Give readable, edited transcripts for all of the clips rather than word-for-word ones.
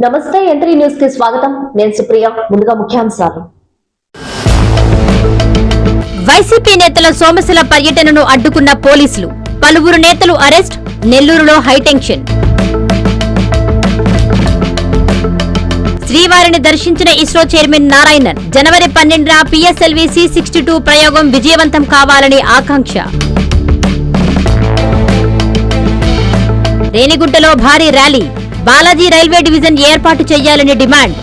నమస్తే entry news కి స్వాగతం. నేను సుప్రియ. ముందుగా ముఖ్యాంశాలు. వైసీపీ నేతల సోమశిల పర్యటనను అడ్డుకున్న పోలీసులు, పలువురు నేతలు అరెస్ట్. నెల్లూరులో హైటెన్షన్. శ్రీవారిని దర్శించిన ఇస్రో చైర్మన్ నారాయణన్, జనవరి 12న పిఎస్ఎల్వి C-62 ప్రయోగం విజయవంతం కావాలని ఆకాంక్ష. రేణిగుంటలో భారీ ర్యాలీ, బాలాజీ రైల్వే డివిజన్ ఏర్పాటు చేయాలని డిమాండ్.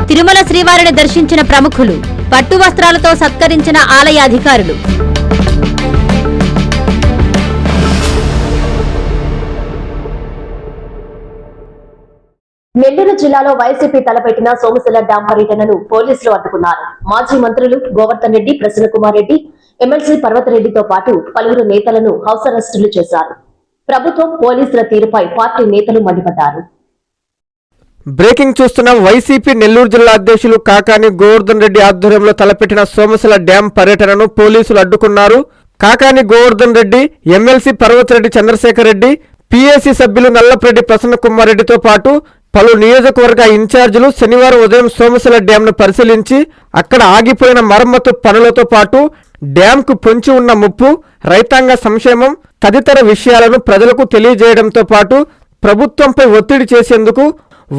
తిరుమల శ్రీవారిని దర్శించిన ప్రముఖులు, పట్టు వస్త్రాలతో సత్కరించిన ఆలయ అధికారులు. నెల్లూరు జిల్లాలో వైసీపీ తలపెట్టిన సోమశిల డ్యాం పర్యటనను పోలీసులు అడ్డుకున్నారు. మాజీ మంత్రులు గోవర్ధన్ రెడ్డి, ప్రసన్నకుమార్ రెడ్డి, ఎమ్మెల్సీ పర్వతరెడ్డితో పాటు పలువురు నేతలను హౌస్ అరెస్టులు చేశారు. ప్రభుత్వం, పోలీసుల తీరుపై పార్టీ నేతలు మండిపడ్డారు. బ్రేకింగ్ చూస్తున్నాం. వైసీపీ నెల్లూరు జిల్లా అధ్యక్షులు కాకాని గోవర్ధన్ రెడ్డి ఆధ్వర్యంలో తలపెట్టిన సోమశిల డ్యాం పర్యటనను పోలీసులు అడ్డుకున్నారు. కాకాని గోవర్ధన్ రెడ్డి, ఎమ్మెల్సీ పర్వతరెడ్డి చంద్రశేఖర్ రెడ్డి, పీఏసీ సభ్యులు నల్లప్రెడ్డి ప్రసన్నకుమార్ రెడ్డితో పాటు పలు నియోజకవర్గ ఇన్ఛార్జీలు శనివారం ఉదయం సోమశిల డ్యాంను పరిశీలించి అక్కడ ఆగిపోయిన మరమ్మతు పనులతో పాటు డ్యాంకు పొంచి ఉన్న ముప్పు, రైతాంగ సంక్షేమం తదితర విషయాలను ప్రజలకు తెలియజేయడంతో పాటు ప్రభుత్వంపై ఒత్తిడి చేసేందుకు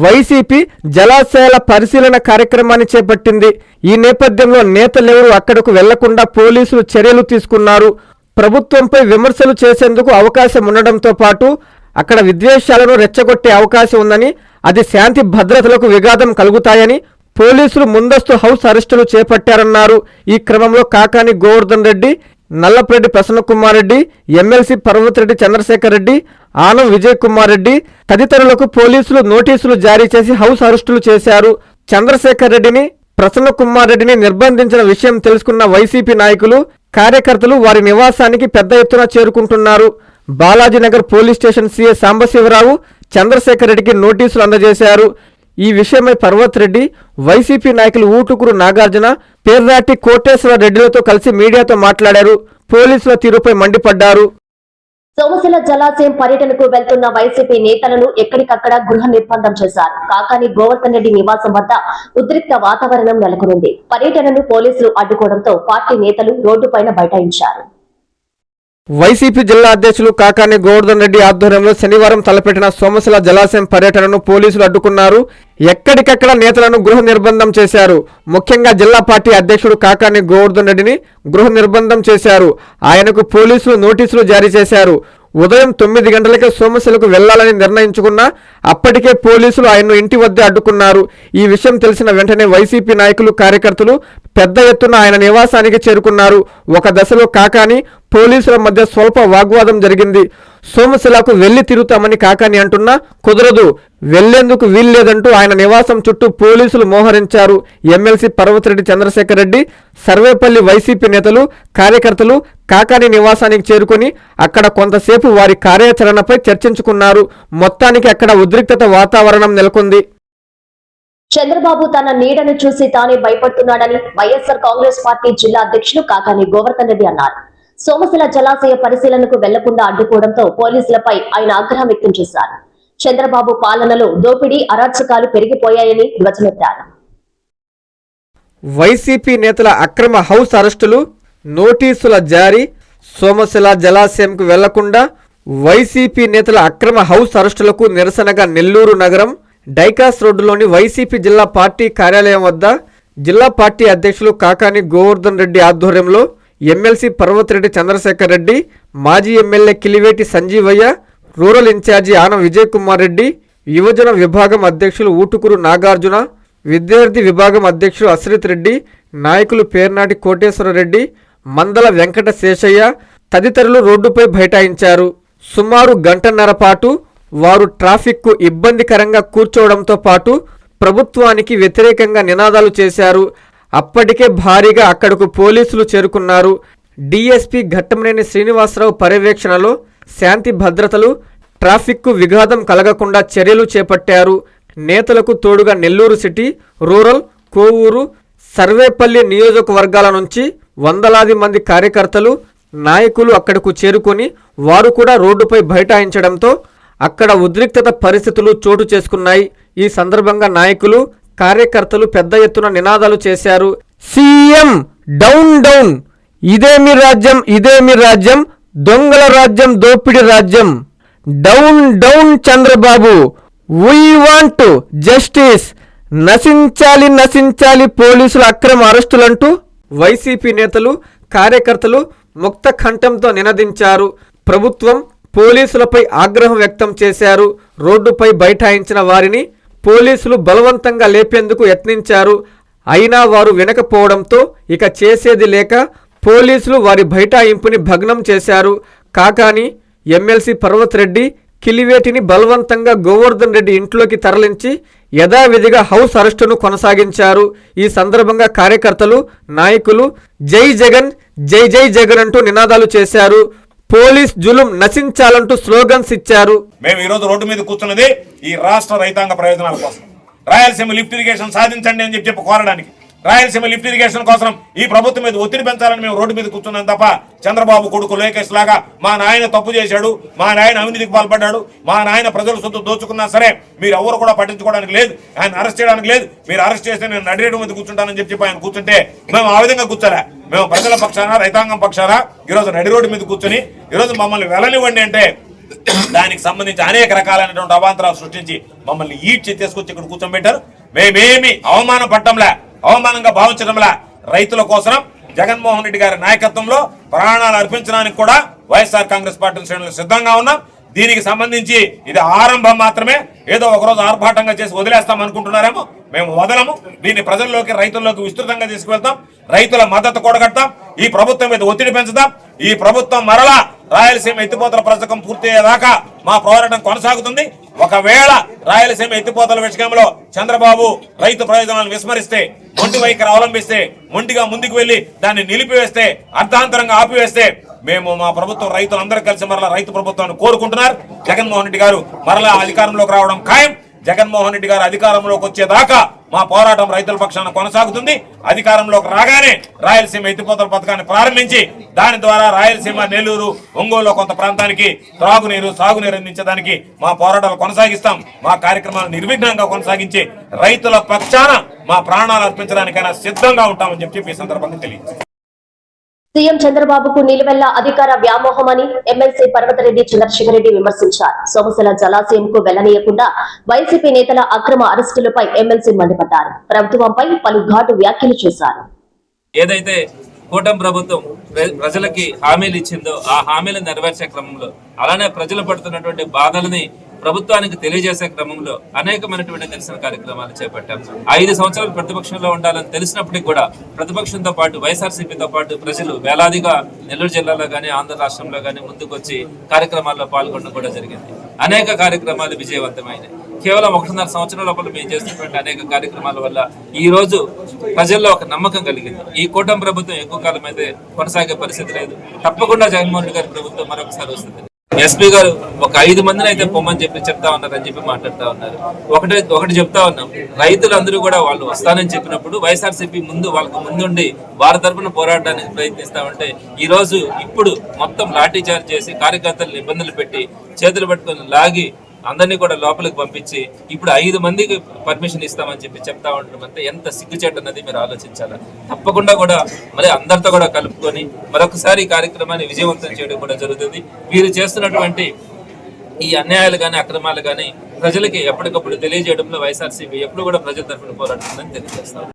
వైసీపీ జలాశయాల పరిశీలన కార్యక్రమాన్ని చేపట్టింది. ఈ నేపథ్యంలో నేతలెవరూ అక్కడకు వెళ్లకుండా పోలీసులు చర్యలు తీసుకున్నారు. ప్రభుత్వంపై విమర్శలు చేసేందుకు అవకాశం ఉండడంతో పాటు అక్కడ విద్వేషాలను రెచ్చగొట్టే అవకాశం ఉందని, అది శాంతి భద్రతలకు విఘాతం కలుగుతాయని పోలీసులు ముందస్తు హౌస్ అరెస్టులు చేపట్టారన్నారు. ఈ క్రమంలో కాకాని గోవర్ధన్ రెడ్డి, నల్లప్రెడ్డి ప్రసన్నకుమార్ రెడ్డి, ఎమ్మెల్సీ పర్వతరెడ్డి చంద్రశేఖర్ రెడ్డి, ఆనం విజయ్ కుమార్ రెడ్డి తదితరులకు పోలీసులు నోటీసులు జారీ చేసి హౌస్ అరెస్టులు చేశారు. చంద్రశేఖర్ రెడ్డిని, ప్రసన్నకుమార్ రెడ్డిని నిర్బంధించిన విషయం తెలుసుకున్న వైసీపీ నాయకులు, కార్యకర్తలు వారి నివాసానికి పెద్ద ఎత్తున చేరుకుంటున్నారు. Balajinagar police station CI Sambasivarao Chandrasekhar రెడ్డికి నోటీసులు అందజేశారు. ఈ విషయమై పర్వత్ రెడ్డి, వైసీపీ నాయకులు ఊటుకూరు నాగార్జున, పేర్రాటి కోటేశ్వర రెడ్డిలతో కలిసి మీడియాతో మాట్లాడారు. పోలీసుల తీరుపై మండిపడ్డారు. సోమశిల జలాశయం పర్యటనకు వెళ్తున్న వైసీపీ నేతలను ఎక్కడికక్కడ గృహ నిర్బంధం చేశారు. కాకాని గోవర్ధన్ రెడ్డి నివాసం వద్ద ఉద్రిక్త వాతావరణం నెలకొంది. పర్యటనను పోలీసులు అడ్డుకోవడంతో పార్టీ నేతలు రోడ్డుపైన బైఠాయించారు. వైసీపీ జిల్లా అధ్యక్షులు కాకాని గోవర్ధన్ రెడ్డి ఆధ్వర్యంలో శనివారం తలపెట్టిన సోమశిల జలాశయం పర్యటనను పోలీసులు అడ్డుకున్నారు. ఎక్కడికక్కడ నేతలను గృహ నిర్బంధం చేశారు. ముఖ్యంగా జిల్లా పార్టీ అధ్యక్షుడు కాకాని గోవర్ధన్ రెడ్డిని గృహ నిర్బంధం చేశారు. ఆయనకు పోలీసులు నోటీసులు జారీ చేశారు. ఉదయం 9 గంటలకే సోమశిలకు వెళ్లాలని నిర్ణయించుకున్నా అప్పటికే పోలీసులు ఆయన్ను ఇంటి వద్ద అడ్డుకున్నారు. ఈ విషయం తెలిసిన వెంటనే వైసీపీ నాయకులు, కార్యకర్తలు పెద్ద ఎత్తున ఆయన నివాసానికి చేరుకున్నారు. ఒక దశలో కాకాని, పోలీసుల మధ్య స్వల్ప వాగ్వాదం జరిగింది. సోమశిలకు వెళ్లి తిరుగుతామని కాకాని అంటున్నా కుదరదు, వెళ్లేందుకు వీల్లేదంటూ ఆయన నివాసం చుట్టూ పోలీసులు మోహరించారు. ఎమ్మెల్సీ పర్వతరెడ్డి చంద్రశేఖర్ రెడ్డి, సర్వేపల్లి వైసీపీ నేతలు, కార్యకర్తలు కాకాని నివాసానికి చేరుకుని అక్కడ కొంతసేపు వారి కార్యాచరణపై చర్చించుకున్నారు. మొత్తానికి అక్కడ ఉద్రిక్తత వాతావరణం నెలకొంది. చంద్రబాబు తన నీడను చూసి తానే భయపడుతున్నాడని వైఎస్ఆర్ కాంగ్రెస్ పార్టీ జిల్లా అధ్యక్షులు కాకాని గోవర్ధన్ రెడ్డి అన్నారు. సోమశిల జలాశయ పరిశీలనకు వెళ్లకుండా అడ్డుకోవడంతో పోలీసులపై ఆయన ఆగ్రహం వ్యక్తం చేశారు. చంద్రబాబు పాలనలో దోపిడీ, అరాచకాలు పెరిగిపోయాయని ధ్వజమెత్తారు. వైసీపీ నేతల అక్రమ హౌస్ అరెస్టులు, నోటీసుల జారీ, సోమశిల జలాశయంకు వెళ్లకుండా వైసీపీ నేతల అక్రమ హౌస్ అరెస్టులకు నిరసనగా నెల్లూరు నగరం డైకాస్ రోడ్డులోని వైసీపీ జిల్లా పార్టీ కార్యాలయం వద్ద జిల్లా పార్టీ అధ్యక్షులు కాకాని గోవర్ధన్ రెడ్డి ఆధ్వర్యంలో ఎమ్మెల్సీ పర్వతరెడ్డి చంద్రశేఖర్ రెడ్డి, మాజీ MLA Kiliveti Sanjeevaiah, rural incharge Anam Vijay Kumar Reddy, యువజన విభాగం అధ్యక్షులు ఊటుకూరు నాగార్జున, విద్యార్థి విభాగం అధ్యక్షులు అశ్రిత్ రెడ్డి, నాయకులు పేర్నాటి కోటేశ్వర రెడ్డి, మందల వెంకట శేషయ్య తదితరులు రోడ్డుపై బైఠాయించారు. సుమారు గంటన్నర పాటు వారు ట్రాఫిక్కు ఇబ్బందికరంగా కూర్చోవడంతో పాటు ప్రభుత్వానికి వ్యతిరేకంగా నినాదాలు చేశారు. అప్పటికే భారీగా అక్కడకు పోలీసులు చేరుకున్నారు. డీఎస్పీ ఘట్టమనేని శ్రీనివాసరావు పర్యవేక్షణలో శాంతి భద్రతలు, ట్రాఫిక్కు విఘాతం కలగకుండా చర్యలు చేపట్టారు. నేతలకు తోడుగా నెల్లూరు సిటీ, రూరల్, కోవూరు, సర్వేపల్లి నియోజకవర్గాల నుంచి వందలాది మంది కార్యకర్తలు, నాయకులు అక్కడకు చేరుకొని వారు కూడా రోడ్డుపై బైఠాయించడంతో అక్కడ ఉద్రిక్తత పరిస్థితులు చోటు చేసుకున్నాయి. ఈ సందర్భంగా నాయకులు కార్యకర్తలు పెద్ద ఎత్తున నినాదాలు చేశారు. సీఎం డౌన్ డౌన్, ఇదేమి రాజ్యం, ఇదేమి రాజ్యం, దొంగల రాజ్యం, దోపిడి రాజ్యం, down down Chandrababu, we want justice, నశించాలి నశించాలి పోలీసుల అక్రమ అరెస్టులంటూ వైసీపీ నేతలు కార్యకర్తలు ముక్త కంఠంతో నినదించారు. ప్రభుత్వం పోలీసులపై ఆగ్రహం వ్యక్తం చేశారు. రోడ్డుపై బైఠాయించిన వారిని పోలీసులు బలవంతంగా లేపేందుకు యత్నించారు. అయినా వారు వినకపోవడంతో ఇక చేసేది లేక పోలీసులు వారి బైఠాయింపుని భగ్నం చేశారు. కాకాని ఎమ్మెల్సీ పర్వత్ రెడ్డి కిలివేటిని బలవంతంగా గోవర్ధన్ రెడ్డి ఇంట్లోకి తరలించి యథావిధిగా హౌస్ అరెస్టును కొనసాగించారు. ఈ సందర్భంగా కార్యకర్తలు నాయకులు జై జగన్, జై జై జగన్ అంటూ నినాదాలు చేశారు. పోలీస్ జులుం నశించాలంటూ స్లోగన్స్ ఇచ్చారు. మేము ఈ రోజు రోడ్డు మీద కూర్చున్నది ఈ రాష్ట్ర రైతాంగ ప్రయోజనాల కోసం, రాయలసీమ లిఫ్ట్ ఇరిగేషన్ సాధించండి అని చెప్పి కోరడానికి, రాయలసీమ లిఫ్ట్ ఇరిగేషన్ కోసం ఈ ప్రభుత్వం మీద ఒత్తిడి పెంచాలని మేము రోడ్డు మీద కూర్చున్నాం తప్ప చంద్రబాబు కొడుకు లోకేష్ లాగా మా నాయన తప్పు చేశాడు, మా నాయన అవినీతికి పాల్పడ్డాడు, మా నాయన ప్రజల సొత్తు దోచుకున్నా సరే మీరు ఎవరు కూడా పట్టించుకోవడానికి లేదు, ఆయన అరెస్ట్ చేయడానికి లేదు, మీరు అరెస్ట్ చేస్తే నేను నడిరేటు మీద కూర్చుంటానని చెప్పి ఆయన కూర్చుంటే మేము ఆ విధంగా కూర్చోరా. మేము ప్రజల పక్షాన రైతాంగం పక్షాన ఈరోజు నడి రోడ్డు మీద కూర్చొని ఈరోజు మమ్మల్ని వెళ్ళనివ్వండి అంటే దానికి సంబంధించి అనేక రకాలైనటువంటి అవాంతరాలు సృష్టించి మమ్మల్ని ఈడ్చి తీసుకొచ్చి ఇక్కడ కూర్చోబెట్టారు. మేమేమి అవమానం పట్టంలా, అవమానంగా భావించడంలా రైతుల కోసం జగన్మోహన్ రెడ్డి గారి నాయకత్వంలో ప్రాణాలు అర్పించడానికి కూడా వైఎస్ఆర్ కాంగ్రెస్ పార్టీ శ్రేణులు సిద్ధంగా ఉన్నాం. దీనికి సంబంధించి ఇది ఆరంభం మాత్రమే. ఏదో ఒకరోజు ఆర్భాటంగా చేసి వదిలేస్తాం అనుకుంటున్నారేమో, మేము వదలము. దీన్ని ప్రజల్లోకి రైతుల్లోకి విస్తృతంగా తీసుకువెళ్తాం, రైతుల మద్దతు కూడగడతాం, ఈ ప్రభుత్వం మీద ఒత్తిడి పెంచుతాం. ఈ ప్రభుత్వం మరలా రాయలసీమ ఎత్తిపోతల పథకం పూర్తయ్యేదాకా మా పోరాటం కొనసాగుతుంది. ఒకవేళ రాయలసీమ ఎత్తిపోతల విషయంలో చంద్రబాబు రైతు ప్రయోజనాలను విస్మరిస్తే, మొండి వైఖరి అవలంబిస్తే, మొండిగా ముందుకు వెళ్లి దాన్ని నిలిపివేస్తే, అర్ధాంతరంగా ఆపివేస్తే మేము మా ప్రభుత్వం రైతులందరూ కలిసి మరలా రైతు ప్రభుత్వాన్ని కోరుకుంటున్నారు. జగన్మోహన్ రెడ్డి గారు మరలా అధికారంలోకి రావడం ఖాయం. జగన్మోహన్ రెడ్డి గారు అధికారంలోకి వచ్చేదాకా మా పోరాటం రైతుల పక్షాన కొనసాగుతుంది. అధికారంలోకి రాగానే రాయలసీమ ఎత్తిపోతల పథకాన్ని ప్రారంభించి దాని ద్వారా రాయలసీమ, నెల్లూరు, ఒంగోలు కొంత ప్రాంతానికి త్రాగునీరు, సాగునీరు అందించడానికి మా పోరాటాలు కొనసాగిస్తాం. మా కార్యక్రమాలు నిర్విఘ్నంగా కొనసాగించి రైతుల పక్షాన మా ప్రాణాలు అర్పించడానికైనా సిద్ధంగా ఉంటామని చెప్పి ఈ సందర్భంగా తెలియదు. సీఎం చంద్రబాబుకు నిలువెల్ల అధికార వ్యామోహమని ఎమ్మెల్సీ పర్వతరెడ్డి చంద్రశేఖర్ రెడ్డి విమర్శించారు. సోమశిల జలాశయంకు వెళ్లనీయకుండా వైసీపీ నేతల అక్రమ అరెస్టులపై ఎమ్మెల్సీ మండిపడ్డారు. ప్రభుత్వంపై పలు ఘాటు వ్యాఖ్యలు చేశారు. ఏదైతే కూటమి ప్రభుత్వం ప్రజలకి హామీలు ఇచ్చిందో ఆ హామీలను నెరవేర్చే క్రమంలో, అలానే ప్రజలు పడుతున్నటువంటి బాధలని ప్రభుత్వానికి తెలియజేసే క్రమంలో అనేకమైనటువంటి నిరసన కార్యక్రమాలు చేపట్టాం. 5 సంవత్సరాలు ప్రతిపక్షంలో ఉండాలని తెలిసినప్పటికీ కూడా ప్రతిపక్షంతో పాటు వైఎస్ఆర్సీపీతో పాటు ప్రజలు వేలాదిగా నెల్లూరు జిల్లాలో కానీ ఆంధ్ర రాష్ట్రంలో కానీ ముందుకొచ్చి కార్యక్రమాల్లో పాల్గొనడం కూడా జరిగింది. అనేక కార్యక్రమాలు విజయవంతమైనవి. కేవలం 1.5 సంవత్సరం లోపల మేము చేస్తున్నటువంటి అనేక కార్యక్రమాల వల్ల ఈ రోజు ప్రజల్లో ఒక నమ్మకం కలిగింది. ఈ కూటమి ప్రభుత్వం ఎక్కువ కాలం అయితే కొనసాగే పరిస్థితి లేదు. తప్పకుండా జగన్మోహన్ రెడ్డి గారి ప్రభుత్వం మరొకసారి వస్తుంది. ఎస్పీ గారు ఒక 5 మందిని అయితే పొమ్మని చెప్పి చెప్తా ఉన్నారు అని చెప్పి మాట్లాడుతూ ఉన్నారు. ఒకటి చెప్తా ఉన్నాం, రైతులందరూ కూడా వాళ్ళు వస్తానని చెప్పినప్పుడు వైఎస్ఆర్సీపీ వాళ్ళకు ముందుండి వారి తరఫున పోరాడడానికి ప్రయత్నిస్తామంటే ఈ రోజు ఇప్పుడు మొత్తం లాఠీ చార్జ్ చేసి కార్యకర్తలను ఇబ్బందులు పెట్టి చేతులు పట్టుకొని లాగి అందరినీ కూడా లోపలికి పంపించి ఇప్పుడు 5 మందికి పర్మిషన్ ఇస్తామని చెప్పి చెప్తా ఉండడం అంటే ఎంత సిగ్గుచేటు అన్నది మీరు ఆలోచించాలి. తప్పకుండా కూడా మరి అందరితో కూడా కలుపుకొని మరొకసారి ఈ కార్యక్రమాన్ని విజయవంతం చేయడం కూడా జరుగుతుంది. వీరు చేస్తున్నటువంటి ఈ అన్యాయాలు కానీ అక్రమాలు కానీ ప్రజలకి ఎప్పటికప్పుడు తెలియజేయడంలో వైఎస్ఆర్సీపీ ఎప్పుడు కూడా ప్రజల తరఫున పోరాడుతుందని తెలియజేస్తారు.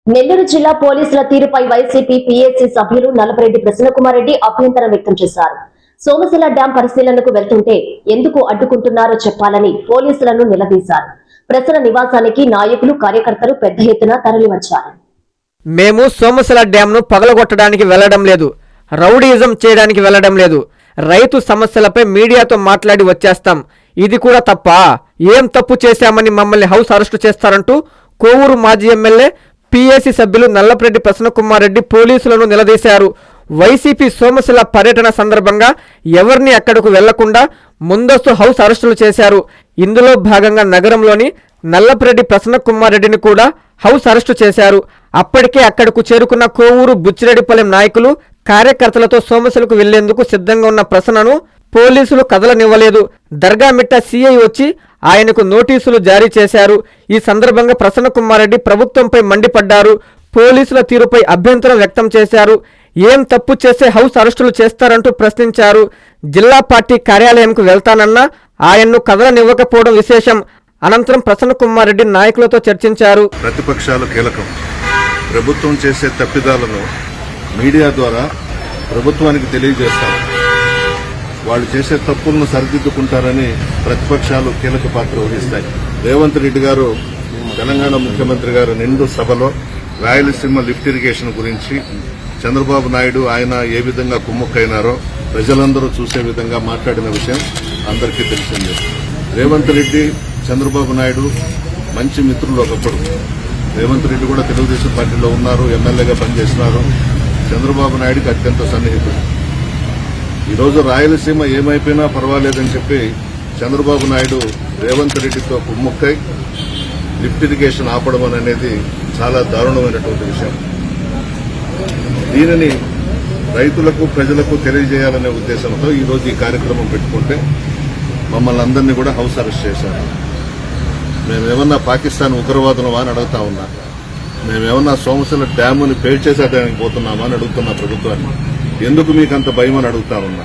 నెల్లూరు జిల్లా పోలీసుల తీరుపై వైసీపీ పీఏసీ సభ్యులు నల్లపరెడ్డి ప్రసన్నకుమార్ రెడ్డి అభ్యంతరం వ్యక్తం చేశారు. సోమశిల డ్యాం పరిశీలనకు వెళ్తుంటే ఎందుకు అడ్డుకుంటున్నారో చెప్పాలని పోలీసులను నిలదీశారు. ప్రసన్న నివాసానికి నాయకులు, కార్యకర్తలు పెద్ద ఎత్తున తరలివచ్చారు. మేము సోమశిల డ్యాంను పగలగొట్టడానికి వెళ్లడం లేదు, రౌడీయిజం చేయడానికి వెళ్లడం లేదు. రైతు సమస్యలపై మీడియాతో మాట్లాడి వచ్చేస్తాం. ఇది కూడా తప్ప? ఏం తప్పు చేశామని మమ్మల్ని హౌస్ అరెస్టు చేస్తారంటూ కోవూరు మాజీ ఎమ్మెల్యే పీఏసీ సభ్యులు నల్లపరెడ్డి ప్రసన్నకుమార్ రెడ్డి పోలీసులను నిలదీశారు. వైసీపీ సోమశిల పర్యటన సందర్భంగా ఎవరిని అక్కడకు వెళ్లకుండా ముందస్తు హౌస్ అరెస్టులు చేశారు. ఇందులో భాగంగా నగరంలోని నల్లపరెడ్డి ప్రసన్నకుమార్ రెడ్డిని కూడా హౌస్ అరెస్టు చేశారు. అప్పటికే అక్కడకు చేరుకున్న కోవూరు బుచ్చిరెడ్డిపాలెం నాయకులు కార్యకర్తలతో సోమశిలకు వెళ్లేందుకు సిద్ధంగా ఉన్న ప్రసన్నను పోలీసులు కదలనివ్వలేదు. దర్గామిట్ట సీఐ వచ్చి ఆయనకు నోటీసులు జారీ చేశారు. ఈ సందర్భంగా ప్రసన్న కుమార్ రెడ్డి ప్రభుత్వంపై మండిపడ్డారు. పోలీసుల తీరుపై అభ్యంతరం వ్యక్తం చేశారు. ఏం తప్పు చేస్తే హౌస్ అరెస్టులు చేస్తారంటూ ప్రశ్నించారు. జిల్లా పార్టీ కార్యాలయంకు వెళ్తానన్నా ఆయన్ను కదలనివ్వకపోవడం విశేషం. అనంతరం ప్రసన్న కుమార్ రెడ్డి నాయకులతో చర్చించారు. ప్రతిపక్షాలు కీలకం. ప్రభుత్వం చేసే తప్పిదాలను మీడియా ద్వారా ప్రభుత్వానికి తెలియజేస్తారు. వాళ్ళు చేసే తప్పులను సరిదిద్దుకుంటారని ప్రతిపక్షాలు కీలక పాత్ర వహిస్తాయి. రేవంత్ రెడ్డి గారు తెలంగాణ ముఖ్యమంత్రి గారు నిండు సభలో రాయలసీమ లిఫ్ట్ ఇరిగేషన్ గురించి చంద్రబాబు నాయుడు ఆయన ఏ విధంగా కుమ్ముక్కైనారో ప్రజలందరూ చూసే విధంగా మాట్లాడిన విషయం అందరికీ తెలిసిందే. రేవంత్ రెడ్డి చంద్రబాబు నాయుడు మంచి మిత్రులు ఒకప్పుడు. రేవంత్ రెడ్డి కూడా తెలుగుదేశం పార్టీలో ఉన్నారు, ఎమ్మెల్యేగా పనిచేస్తున్నారు. చంద్రబాబు నాయుడుకి అత్యంత సన్నిహితుడు. ఈరోజు రాయలసీమ ఏమైపోయినా పర్వాలేదని చెప్పి చంద్రబాబు నాయుడు రేవంత్ రెడ్డితో కుమ్ముక్కై లిఫ్ట్ ఇరిగేషన్ ఆపడం అనేది చాలా దారుణమైనటువంటి విషయం. దీనిని రైతులకు ప్రజలకు తెలియజేయాలనే ఉద్దేశంతో ఈరోజు ఈ కార్యక్రమం పెట్టుకుంటే మమ్మల్ని అందరినీ కూడా హౌస్ అరెస్ట్ చేశారు. మేమేమన్నా పాకిస్తాన్ ఉగ్రవాదులమా అని అడుగుతా ఉన్నా. మేమేమన్నా సోమశిల డ్యాముని పేల్చేసేయడానికి పోతున్నామా అని అడుగుతున్నా ప్రభుత్వాన్ని. ఎందుకు మీకు అంత భయం అని అడుగుతా ఉన్నా.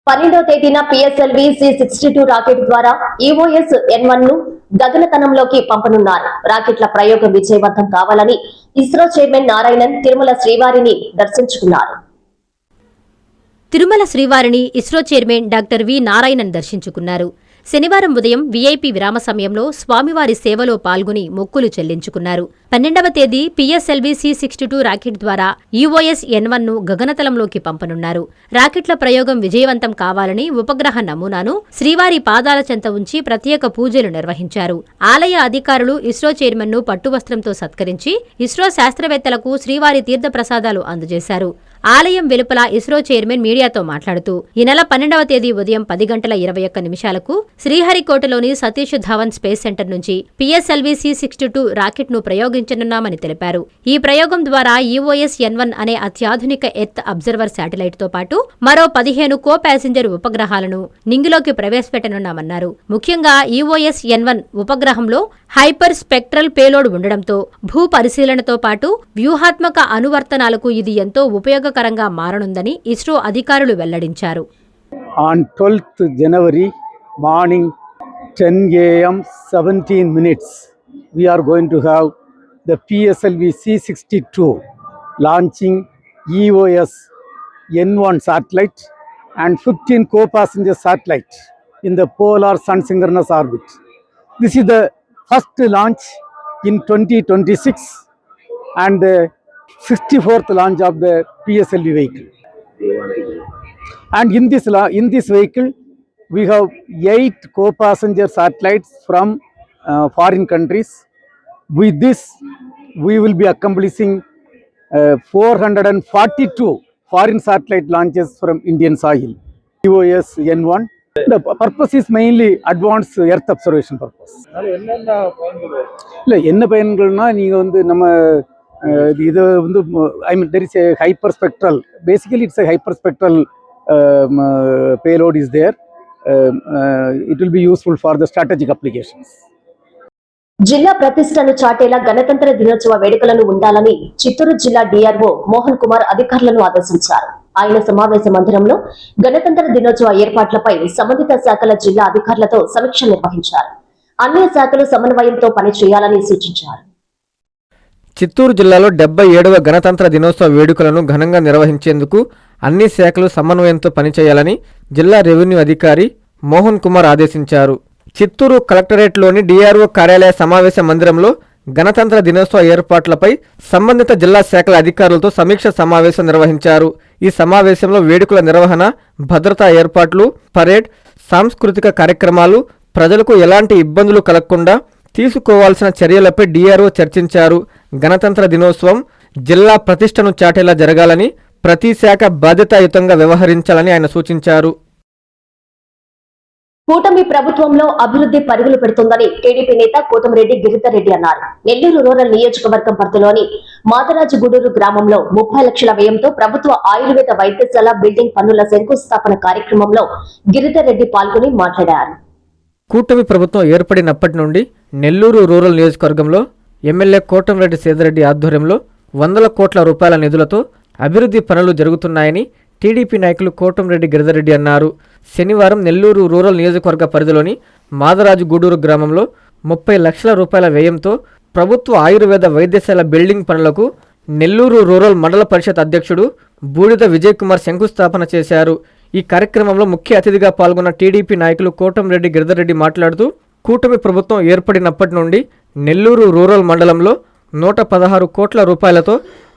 12వ తేదీన పిఎస్ఎల్వి C-62 రాకెట్ ద్వారా EOS N1 ను గగనతలంలోకి పంపనున్నారు. రాకెట్ల ప్రయోగం విజయవంతం కావాలని ఇస్రో చైర్మన్ నారాయణన్ తిరుమల శ్రీవారిని దర్శించుకున్నారు. తిరుమల శ్రీవారిని ISRO chairman doctor V Narayanan దర్శించుకున్నారు. శనివారం ఉదయం వీఐపీ విరామ సమయంలో స్వామివారి సేవలో పాల్గొని మొక్కులు చెల్లించుకున్నారు. 12వ తేదీ పిఎస్ఎల్వి C-62 రాకెట్ ద్వారా EOS N1 ను గగనతలంలోకి పంపనున్నారు. రాకెట్ల ప్రయోగం విజయవంతం కావాలని ఉపగ్రహ నమూనాను శ్రీవారి పాదాల చెంత ఉంచి ప్రత్యేక పూజలు నిర్వహించారు. ఆలయ అధికారులు ఇస్రో చైర్మన్ ను పట్టువస్త్రంతో సత్కరించి ఇస్రో శాస్త్రవేత్తలకు శ్రీవారి తీర్థప్రసాదాలు అందజేశారు. ఆలయం వెలుపల ఇస్రో చైర్మన్ మీడియాతో మాట్లాడుతూ ఈ నెల 12వ తేదీ ఉదయం 10:21 నిమిషాలకు శ్రీహరికోటలోని సతీష్ ధావన్ స్పేస్ సెంటర్ నుంచి పిఎస్ఎల్వి C-62 రాకెట్ ను ప్రయోగించనున్నామని తెలిపారు. ఈ ప్రయోగం ద్వారా EOS N1 అనే అత్యాధునిక ఎర్త్ అబ్జర్వర్ శాటిలైట్ తో పాటు మరో 15 కో ప్యాసింజర్ ఉపగ్రహాలను నింగిలోకి ప్రవేశపెట్టనున్నామన్నారు. ముఖ్యంగా EOS N1 ఉపగ్రహంలో హైపర్ స్పెక్ట్రల్ పేలోడ్ ఉండడంతో భూ పరిశీలనతో పాటు వ్యూహాత్మక అనువర్తనాలకు ఇది ఎంతో ఉపయోగకరంగా మారనుందని ఇస్రో అధికారులు వెల్లడించారు. On 12th January morning 10 a.m. 17 minutes we are going to have the PSLV C-62 launching EOS N1 satellite and 15 co-passenger satellites in the polar sun synchronous orbit. This is the first launch in 2026 and the 64th launch of the PSLV vehicle. And in this vehicle, we have 8 co-passenger satellites from foreign countries. With this, we will be accomplishing 442 foreign satellite launches from Indian soil. EOS N1. The purpose is mainly advanced Earth observation purpose. என்ன பயன்கள்னா நீங்க வந்து நம்ம இது வந்து I mean there is a hyperspectral, basically it's a hyperspectral payload is there. It will be useful for the strategic applications. జిల్లా ప్రతిష్టను చాటేలా గణతంత్ర దినోత్సవ వేడుకలను ఉండాలని చిత్తూరు జిల్లా DRO మోహన్ కుమార్ అధికారులను ఆదేశించారు. ఆయన సమావేశ మందిరంలో గణతంత్ర దినోత్సవ ఏర్పాట్లపై సంబంధిత శాఖల జిల్లా అధికారులతో సమీక్ష నిర్వహించారు. అన్ని శాఖలు సమన్వయంతో పనిచేయాలని సూచించారు. చిత్తూరు జిల్లాలో 77వ గణతంత్ర దినోత్సవ వేడుకలను ఘనంగా నిర్వహించేందుకు అన్ని శాఖలు సమన్వయంతో పనిచేయాలని జిల్లా రెవెన్యూ అధికారి మోహన్ కుమార్ ఆదేశించారు. చిత్తూరు కలెక్టరేట్లోని DRO కార్యాలయ సమావేశ మందిరంలో గణతంత్ర దినోత్సవ ఏర్పాట్లపై సంబంధిత జిల్లా శాఖల అధికారులతో సమీక్ష సమావేశం నిర్వహించారు. ఈ సమావేశంలో వేడుకల నిర్వహణ, భద్రతా ఏర్పాట్లు, పరేడ్, సాంస్కృతిక కార్యక్రమాలు, ప్రజలకు ఎలాంటి ఇబ్బందులు కలగకుండా తీసుకోవాల్సిన చర్యలపై DRO చర్చించారు. గణతంత్ర దినోత్సవం జిల్లా ప్రతిష్టను చాటేలా జరగాలని, ప్రతి శాఖ బాధ్యతాయుతంగా వ్యవహరించాలని ఆయన సూచించారు. కూటమి ప్రభుత్వంలో అభివృద్ధి పరుగులు పెడుతుందని టీడీపీ నేత కోటమిరెడ్డి గిరిధర్ రెడ్డి అన్నారు. నెల్లూరు రూరల్ నియోజకవర్గం పరిధిలోని మాదరాజుగూడూరు గ్రామంలో 30 లక్షల వ్యయంతో ప్రభుత్వ ఆయుర్వేద వైద్యశాల బిల్డింగ్ పనుల శంకుస్థాపన కార్యక్రమంలో గిరిధర్ రెడ్డి పాల్గొని మాట్లాడారు. కూటమి ప్రభుత్వం ఏర్పడినప్పటి నుండి నెల్లూరు రూరల్ నియోజకవర్గంలో ఎమ్మెల్యే కోటమిరెడ్డి సేదరెడ్డి ఆధ్వర్యంలో 100 కోట్ల రూపాయల నిధులతో అభివృద్ధి పనులు జరుగుతున్నాయని టీడీపీ నాయకులు కోటమిరెడ్డి గిరిధర్ రెడ్డి అన్నారు. శనివారం నెల్లూరు రూరల్ నియోజకవర్గ పరిధిలోని మాదరాజుగూడూరు గ్రామంలో 30 లక్షల రూపాయల వ్యయంతో ప్రభుత్వ ఆయుర్వేద వైద్యశాల బిల్డింగ్ పనులకు నెల్లూరు రూరల్ మండల పరిషత్ అధ్యక్షుడు బూడిద విజయ్ కుమార్ శంకుస్థాపన చేశారు. ఈ కార్యక్రమంలో ముఖ్య అతిథిగా పాల్గొన్న టీడీపీ నాయకులు కోటమిరెడ్డి గిరిధర్ రెడ్డి మాట్లాడుతూ కూటమి ప్రభుత్వం ఏర్పడినప్పటి నుండి నెల్లూరు రూరల్ మండలంలో 116 కోట్ల రూపాయలతో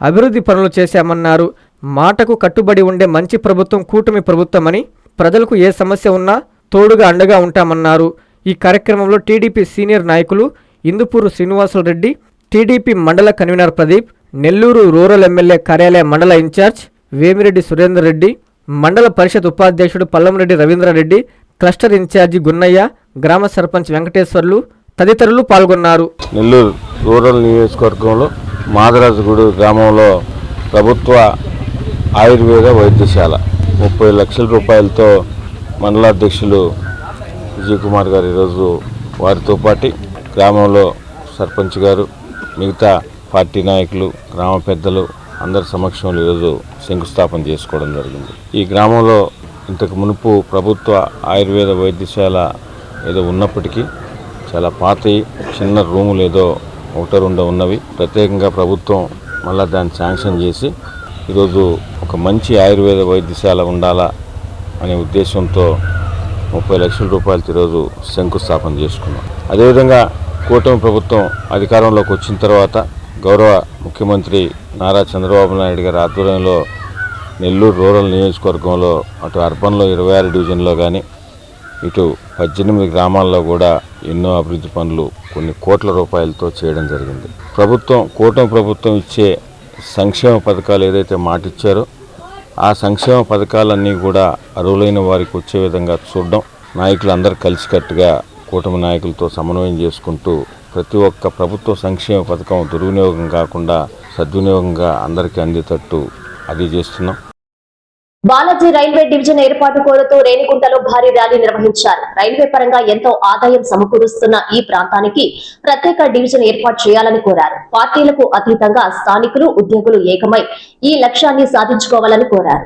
అభివృద్ధి పనులు చేశామన్నారు. మాటకు కట్టుబడి ఉండే మంచి ప్రభుత్వం కూటమి ప్రభుత్వమని, ప్రజలకు ఏ సమస్య ఉన్నా తోడుగా అండగా ఉంటామన్నారు. ఈ కార్యక్రమంలో టీడీపీ సీనియర్ నాయకులు ఇందుపూరు శ్రీనివాసులరెడ్డి, టీడీపీ మండల convener Pradeep, Nellore rural MLA కార్యాలయ మండల ఇన్ఛార్జ్ వేమిరెడ్డి సురేందర్ రెడ్డి, మండల పరిషత్ ఉపాధ్యక్షుడు పల్లంరెడ్డి రవీంద్రారెడ్డి, క్లస్టర్ ఇన్ఛార్జి గున్నయ్య, గ్రామ సర్పంచ్ వెంకటేశ్వర్లు తదితరులు పాల్గొన్నారు. నెల్లూరు రూరల్ నియోజకవర్గంలో మాదరాజుగూడు గ్రామంలో ప్రభుత్వ ఆయుర్వేద వైద్యశాల 30 లక్షల రూపాయలతో మండలాధ్యక్షులు విజయ్ కుమార్ గారు ఈరోజు వారితో పాటు గ్రామంలో సర్పంచ్ గారు, మిగతా పార్టీ నాయకులు, గ్రామ పెద్దలు అందరి సమక్షంలో ఈరోజు శంకుస్థాపన చేసుకోవడం జరిగింది. ఈ గ్రామంలో ఇంతకు మునుపు ప్రభుత్వ ఆయుర్వేద వైద్యశాల ఏదో ఉన్నప్పటికీ చాలా పాతవి, చిన్న రూములు ఏదో ఒకటో రెండో ఉన్నవి. ప్రత్యేకంగా ప్రభుత్వం మళ్ళీ దాన్ని శాంక్షన్ చేసి ఈరోజు ఒక మంచి ఆయుర్వేద వైద్యశాల ఉండాలా అనే ఉద్దేశంతో 30 లక్షల రూపాయలతో ఈరోజు శంకుస్థాపన చేసుకున్నాం. అదేవిధంగా కూటమి ప్రభుత్వం అధికారంలోకి వచ్చిన తర్వాత గౌరవ ముఖ్యమంత్రి నారా చంద్రబాబు నాయుడు గారి ఆధ్వర్యంలో నెల్లూరు రూరల్ నియోజకవర్గంలో అటు అర్బన్లో 26 డివిజన్లో కానీ ఇటు 18 గ్రామాల్లో కూడా ఎన్నో అభివృద్ధి పనులు కొన్ని కోట్ల రూపాయలతో చేయడం జరిగింది. కూటమి ప్రభుత్వం ఇచ్చే సంక్షేమ పథకాలు ఏదైతే మాటిచ్చారో ఆ సంక్షేమ పథకాలన్నీ కూడా అర్హులైన వారికి వచ్చే విధంగా చూడడం, నాయకులందరూ కలిసికట్టుగా కూటమి నాయకులతో సమన్వయం చేసుకుంటూ ప్రతి ఒక్క ప్రభుత్వ సంక్షేమ పథకం దుర్వినియోగం కాకుండా సద్వినియోగంగా అందరికీ అందేటట్టు అది చేస్తున్నాం. బాలాజీ రైల్వే డివిజన్ ఏర్పాటు కోరుతూ రేణిగుంటలో భారీ ర్యాలీ నిర్వహించారు. రైల్వే పరంగా ఎంతో ఆదాయం సమకూరుస్తున్న ఈ ప్రాంతానికి ప్రత్యేక డివిజన్ ఏర్పాటు చేయాలని కోరారు. పార్టీలకు అతీతంగా స్థానికులు, ఉద్యోగులు ఏకమై ఈ లక్ష్యాన్ని సాధించుకోవాలని కోరారు.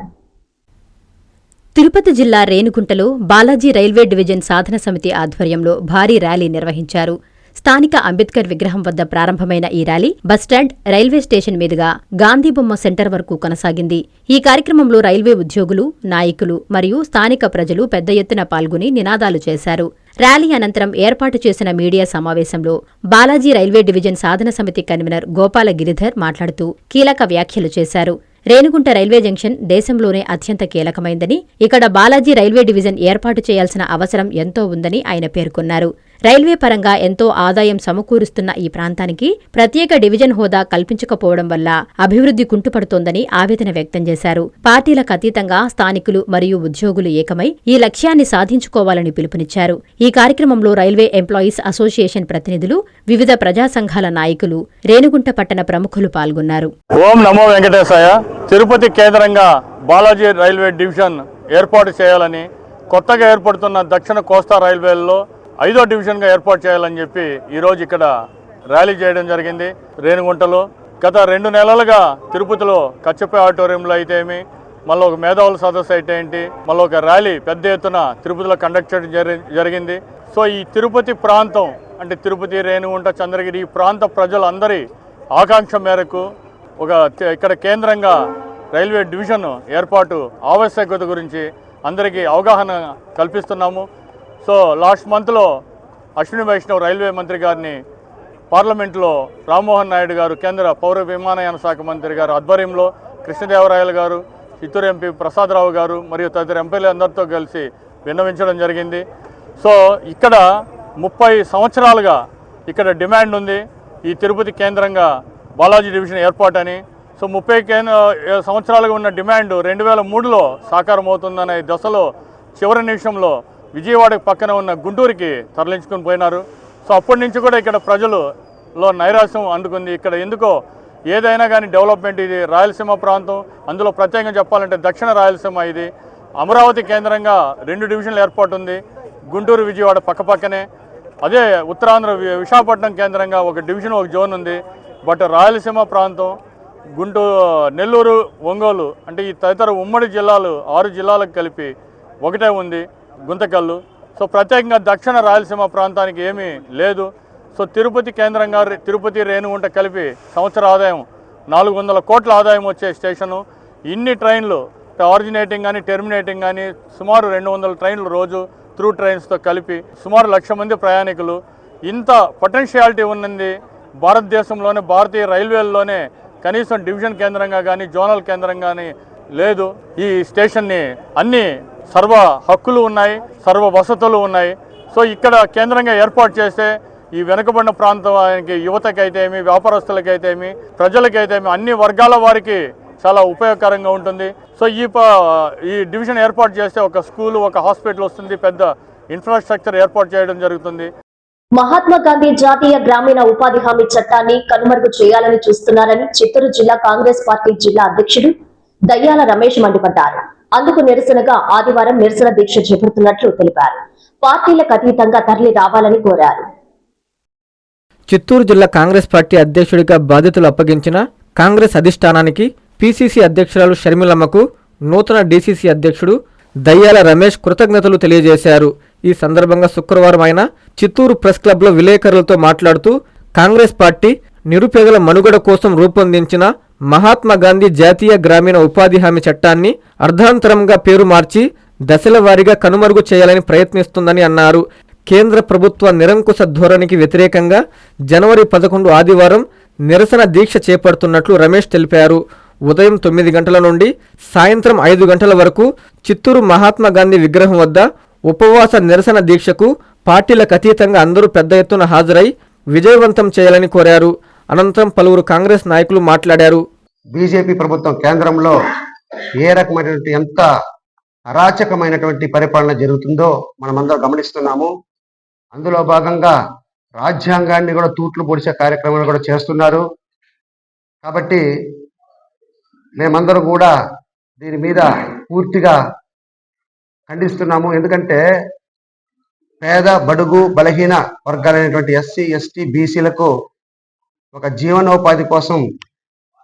తిరుపతి జిల్లా రేణిగుంటలో బాలాజీ రైల్వే డివిజన్ సాధన సమితి ఆధ్వర్యంలో భారీ ర్యాలీ నిర్వహించారు. స్థానిక అంబేద్కర్ విగ్రహం వద్ద ప్రారంభమైన ఈ ర్యాలీ బస్టాండ్, రైల్వే స్టేషన్ మీదుగా గాంధీబొమ్మ సెంటర్ వరకు కొనసాగింది. ఈ కార్యక్రమంలో రైల్వే ఉద్యోగులు, నాయకులు మరియు స్థానిక ప్రజలు పెద్ద ఎత్తున పాల్గొని నినాదాలు చేశారు. ర్యాలీ అనంతరం ఏర్పాటు చేసిన మీడియా సమావేశంలో బాలాజీ రైల్వే డివిజన్ సాధన సమితి కన్వీనర్ గోపాల గిరిధర్ మాట్లాడుతూ కీలక వ్యాఖ్యలు చేశారు. రేణిగుంట రైల్వే జంక్షన్ దేశంలోనే అత్యంత కీలకమైందని, ఇక్కడ బాలాజీ రైల్వే డివిజన్ ఏర్పాటు చేయాల్సిన అవసరం ఎంతో ఉందని ఆయన పేర్కొన్నారు. రైల్వే పరంగా ఎంతో ఆదాయం సమకూరుస్తున్న ఈ ప్రాంతానికి ప్రత్యేక డివిజన్ హోదా కల్పించకపోవడం వల్ల అభివృద్ధి కుంటుపడుతోందని ఆవేదన వ్యక్తం చేశారు. పార్టీలకు అతీతంగా స్థానికులు మరియు ఉద్యోగులు ఏకమై ఈ లక్ష్యాన్ని సాధించుకోవాలని పిలుపునిచ్చారు. ఈ కార్యక్రమంలో రైల్వే ఎంప్లాయీస్ అసోసియేషన్ ప్రతినిధులు, వివిధ ప్రజా సంఘాల నాయకులు, రేణిగుంట పట్టణ ప్రముఖులు పాల్గొన్నారు. ఓం నమో వెంకటేశాయ. తిరుపతి కేంద్రంగా బాలాజీ రైల్వే డివిజన్ ఏర్పాటు చేయాలని, కొత్తగా ఏర్పడుతున్న దక్షిణ కోస్తా రైల్వేల్లో 5వ డివిజన్గా ఏర్పాటు చేయాలని చెప్పి ఈరోజు ఇక్కడ ర్యాలీ చేయడం జరిగింది. రేణిగుంటలో గత 2 నెలలుగా తిరుపతిలో కచ్చపే ఆడిటోరియంలో అయితే ఏమి, మళ్ళీ ఒక మేధావుల సదస్సు అయితే ఏంటి, మళ్ళీ ఒక ర్యాలీ పెద్ద ఎత్తున తిరుపతిలో కండక్ట్ చేయడం జరిగింది. సో ఈ తిరుపతి ప్రాంతం అంటే తిరుపతి, రేణిగుంట, చంద్రగిరి ఈ ప్రాంత ప్రజలందరి ఆకాంక్ష మేరకు ఇక్కడ కేంద్రంగా రైల్వే డివిజన్ ఏర్పాటు ఆవశ్యకత గురించి అందరికీ అవగాహన కల్పిస్తున్నాము. సో లాస్ట్ మంత్లో అశ్విని వైష్ణవ్ రైల్వే మంత్రి గారిని పార్లమెంట్లో రామ్మోహన్ నాయుడు గారు, కేంద్ర పౌర విమానయాన శాఖ మంత్రి గారు ఆధ్వర్యంలో కృష్ణదేవరాయలు గారు, చిత్తూరు ఎంపీ ప్రసాదరావు గారు మరియు తదితర ఎంపీలు అందరితో కలిసి విన్నవించడం జరిగింది. సో ఇక్కడ 30 సంవత్సరాలుగా ఇక్కడ డిమాండ్ ఉంది ఈ తిరుపతి కేంద్రంగా బాలాజీ డివిజన్ ఏర్పాటని. సో 30 సంవత్సరాలుగా ఉన్న డిమాండ్ 2003లో సాకారం అవుతుందనే దశలో చివరి నిమిషంలో విజయవాడకి పక్కన ఉన్న గుంటూరుకి తరలించుకొని పోయినారు. సో అప్పటి నుంచి కూడా ఇక్కడ ప్రజలలో నైరాశ్యం అందుకుంది. ఇక్కడ ఎందుకో ఏదైనా కానీ డెవలప్మెంట్, ఇది రాయలసీమ ప్రాంతం, అందులో ప్రత్యేకంగా చెప్పాలంటే దక్షిణ రాయలసీమ. ఇది అమరావతి కేంద్రంగా 2 డివిజన్లు ఏర్పాటు ఉంది, గుంటూరు విజయవాడ పక్కపక్కనే. అదే ఉత్తరాంధ్ర విశాఖపట్నం కేంద్రంగా ఒక డివిజన్, ఒక జోన్ ఉంది. బట్ రాయలసీమ ప్రాంతం నెల్లూరు, ఒంగోలు అంటే ఈ తదితర ఉమ్మడి జిల్లాలు 6 జిల్లాలకు కలిపి ఒకటే ఉంది, గుంతకల్లు. సో ప్రత్యేకంగా దక్షిణ రాయలసీమ ప్రాంతానికి ఏమీ లేదు. సో తిరుపతి కేంద్రంగా తిరుపతి, రేణిగుంట కలిపి సంవత్సర ఆదాయం 400 కోట్ల ఆదాయం వచ్చే స్టేషను. ఇన్ని ట్రైన్లు ఆరిజినేటింగ్ కానీ టెర్మినేటింగ్ కానీ సుమారు 200 ట్రైన్లు రోజు త్రూ ట్రైన్స్తో కలిపి సుమారు 1,00,000 మంది ప్రయాణికులు. ఇంత పొటెన్షియాలిటీ ఉన్నది భారతదేశంలోనే, భారతీయ రైల్వేల్లోనే కనీసం డివిజన్ కేంద్రంగా కానీ జోనల్ కేంద్రంగా కానీ లేదు. ఈ స్టేషన్ని అన్ని సర్వ హక్కులు ఉన్నాయి, సర్వ వసతులు ఉన్నాయి. సో ఇక్కడ కేంద్రంగా ఏర్పాటు చేస్తే ఈ వెనుకబడిన ప్రాంతానికి యువతకైతేమి, వ్యాపారస్తులకైతేమి, ప్రజలకైతేమి అన్ని వర్గాల వారికి చాలా ఉపయోగకరంగా ఉంటుంది. సో ఈ డివిజన్ ఏర్పాటు చేస్తే ఒక స్కూలు, ఒక హాస్పిటల్ వస్తుంది, పెద్ద ఇన్ఫ్రాస్ట్రక్చర్ ఏర్పాటు చేయడం జరుగుతుంది. మహాత్మా గాంధీ జాతీయ గ్రామీణ ఉపాధి హామీ చట్టాన్ని కనుమరుగు చేయాలని చూస్తున్నారని చిత్తూరు జిల్లా కాంగ్రెస్ పార్టీ జిల్లా అధ్యక్షుడు దయ్యాల రమేష్ మండిపడ్డారు. అందుకు నిరసనగా ఆదివారం నిరసన దీక్ష చేపడుతున్నట్లు తెలిపారు. పార్టీలకు అతీతంగా తరలి రావాలని కోరారు. చిత్తూరు జిల్లా కాంగ్రెస్ పార్టీ అధ్యక్షుడిగా బాధ్యతలు అప్పగించిన కాంగ్రెస్ అధిష్టానానికి పిసిసి అధ్యక్షురాలు షర్మిలమ్మకు నూతన డిసిసి అధ్యక్షుడు దయ్యాల రమేష్ కృతజ్ఞతలు తెలియజేశారు. ఈ సందర్భంగా శుక్రవారం ఆయన చిత్తూరు ప్రెస్ క్లబ్లో విలేకరులతో మాట్లాడుతూ కాంగ్రెస్ పార్టీ నిరుపేదల మనుగడ కోసం రూపొందించిన మహాత్మా గాంధీ జాతీయ గ్రామీణ ఉపాధి హామీ చట్టాన్ని అర్ధాంతరంగా పేరు మార్చి దశల వారీగా కనుమరుగు చేయాలని ప్రయత్నిస్తుందని అన్నారు. కేంద్ర ప్రభుత్వ నిరంకుశ ధోరణికి వ్యతిరేకంగా జనవరి 11 ఆదివారం నిరసన దీక్ష చేపడుతున్నట్లు రమేష్ తెలిపారు. ఉదయం 9 గంటల నుండి సాయంత్రం 5 గంటల వరకు చిత్తూరు మహాత్మా గాంధీ విగ్రహం వద్ద ఉపవాస నిరసన దీక్షకు పార్టీలకు అతీతంగా అందరూ పెద్ద ఎత్తున హాజరై విజయవంతం చేయాలని కోరారు. అనంతరం పలువురు కాంగ్రెస్ నాయకులు మాట్లాడారు. బీజేపీ ప్రభుత్వం కేంద్రంలో ఏ రకమైనటువంటి ఎంత అరాచకమైనటువంటి పరిపాలన జరుగుతుందో మనమందరం గమనిస్తున్నాము. అందులో భాగంగా రాజ్యాంగాన్ని కూడా తూట్లు పొడిచే కార్యక్రమాలు కూడా చేస్తున్నారు. కాబట్టి మేమందరం కూడా దీని మీద పూర్తిగా ఖండిస్తున్నాము. ఎందుకంటే పేద, బడుగు, బలహీన వర్గాలైనటువంటి ఎస్సీ, ఎస్టీ, బీసీలకు ఒక జీవనోపాధి కోసం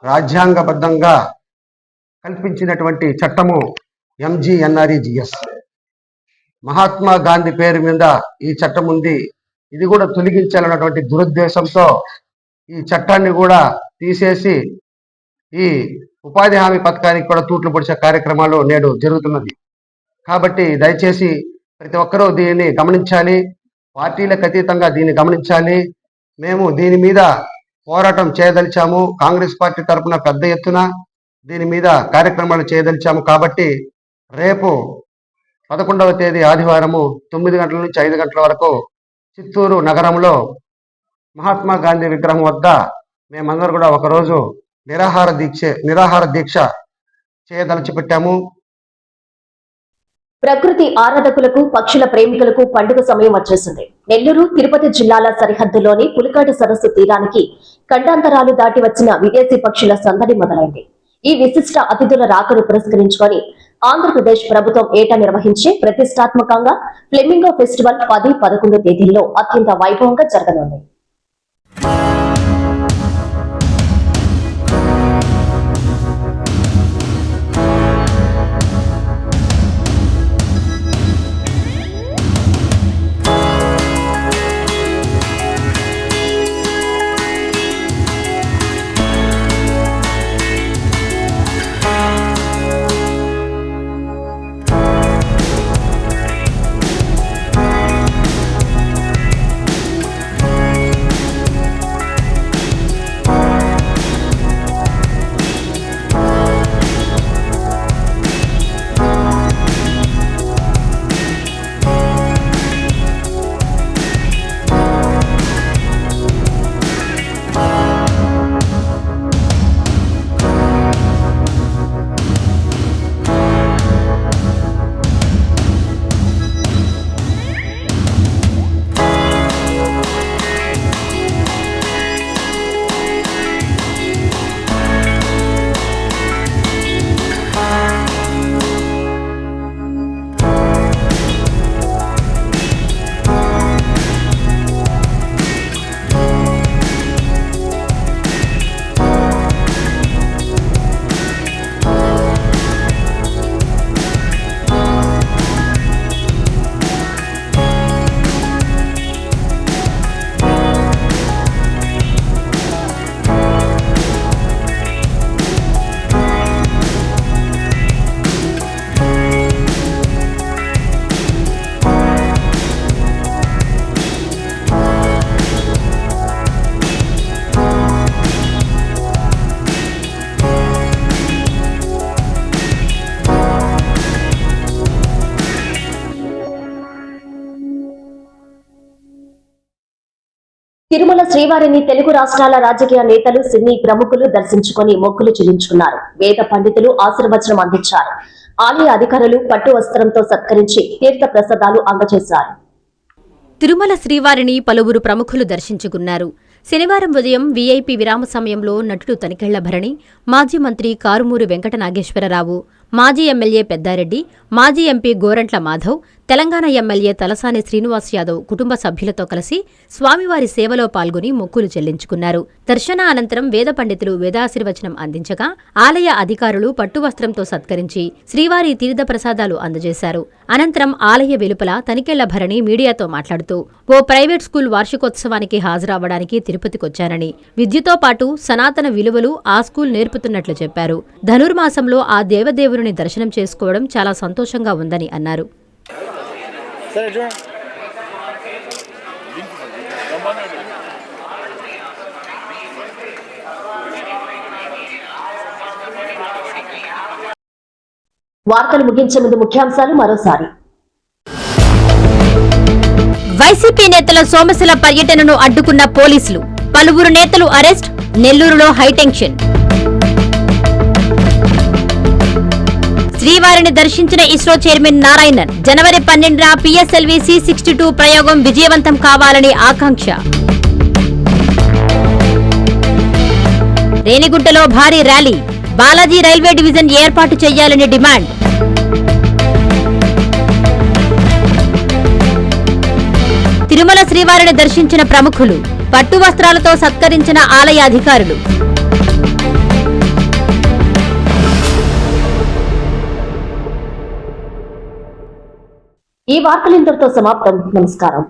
రాజ్యాంగబద్ధంగా కల్పించినటువంటి చట్టము ఎంజీఎన్ఆర్ఈజీఎస్. మహాత్మా గాంధీ పేరు మీద ఈ చట్టం ఉంది. ఇది కూడా తొలగించాలన్నటువంటి దురుద్దేశంతో ఈ చట్టాన్ని కూడా తీసేసి ఈ ఉపాధి హామీ పథకానికి కూడా తూట్లు పొడిచే కార్యక్రమాలు నేడు జరుగుతున్నది. కాబట్టి దయచేసి ప్రతి ఒక్కరూ దీన్ని గమనించాలి, పార్టీలకు అతీతంగా దీన్ని గమనించాలి. మేము దీని మీద పోరాటం చేయదలిచాము. కాంగ్రెస్ పార్టీ తరఫున పెద్ద ఎత్తున దీని మీద కార్యక్రమాలు చేయదలిచాము. కాబట్టి రేపు 11వ తేదీ ఆదివారము 9 గంటల నుంచి 5 గంటల వరకు చిత్తూరు నగరంలో మహాత్మా గాంధీ విగ్రహం వద్ద మేమందరూ కూడా ఒకరోజు నిరాహార దీక్ష చేయదలిచిపెట్టాము. ప్రకృతి ఆరాధకులకు, పక్షుల ప్రేమికులకు పండుగ సమయం వచ్చేసింది. నెల్లూరు, తిరుపతి జిల్లాల సరిహద్దులోని పులికాటి సరస్సు తీరానికి ఖండాంతరాలు దాటి వచ్చిన విదేశీ పక్షుల సందడి మొదలైంది. ఈ విశిష్ట అతిథుల రాకను పురస్కరించుకొని ఆంధ్రప్రదేశ్ ప్రభుత్వం ఏటా నిర్వహించే ప్రతిష్టాత్మకంగా ఫ్లెమింగో ఫెస్టివల్ 10, 11 తేదీల్లో అత్యంత వైభవంగా జరగనుంది. తిరుమల శ్రీవారిని తెలుగు రాష్ట్రాల రాజకీయ నేతలు సినీ ప్రముఖులు దర్శించుకొని మొక్కులు చెల్లించుకున్నారు. వేద పండితులు ఆశీర్వచనం అందించారు. ఆలయ అధికారులు పట్టు వస్త్రంతో సత్కరించి తీర్థ ప్రసాదాలు అందజేశారు. తిరుమల శ్రీవారిని పలువురు ప్రముఖులు దర్శించుకున్నారు. శనివారం ఉదయం వీఐపీ విరామ సమయంలో నటుడు తనికెళ్ల భరణి, మాజీ మంత్రి కారుమూరి వెంకట నాగేశ్వరరావు, మాజీ ఎమ్మెల్యే పెద్దారెడ్డి, మాజీ ఎంపీ గోరంట్ల మాధవ్, తెలంగాణ ఎమ్మెల్యే తలసాని శ్రీనివాస్ యాదవ్ కుటుంబ సభ్యులతో కలిసి స్వామివారి సేవలో పాల్గొని మొక్కులు చెల్లించుకున్నారు. దర్శన అనంతరం వేద పండితులు వేదాశీర్వచనం అందించగా ఆలయ అధికారులు పట్టువస్త్రంతో సత్కరించి శ్రీవారి తీర్థ ప్రసాదాలు అందజేశారు. అనంతరం ఆలయ వెలుపల తనికెళ్ల భరణి మీడియాతో మాట్లాడుతూ ఓ ప్రైవేట్ స్కూల్ వార్షికోత్సవానికి హాజరవ్వడానికి తిరుపతికొచ్చానని, విద్యతో పాటు సనాతన విలువలు ఆ స్కూల్ నేర్పుతున్నట్లు చెప్పారు. ధనుర్మాసంలో ఆ దేవదేవుని దర్శనం చేసుకోవడం చాలా సంతోషంగా ఉందని అన్నారు. వార్తలు ముగించే ముందు ముఖ్యాంశాలు మరోసారి. వైసీపీ నేతల సోమశిల పర్యటనను అడ్డుకున్న పోలీసులు, పలువురు నేతలు అరెస్ట్, నెల్లూరులో హైటెన్షన్. శ్రీవారిని దర్శించిన ఇస్రో చైర్మన్ నారాయణన్, జనవరి 12న PSLV C62 ప్రయోగం విజయవంతం కావాలని ఆకాంక్ష. రేణిగుంటలో భారీ ర్యాలీ, బాలాజీ రైల్వే డివిజన్ ఏర్పాటు చేయాలని డిమాండ్. తిరుమల శ్రీవారిని దర్శించిన ప్రముఖులు, పట్టు వస్త్రాలతో సత్కరించిన ఆలయ అధికారులు. ఈ వార్తలు ఇంతటితో సమాప్తం. నమస్కారం.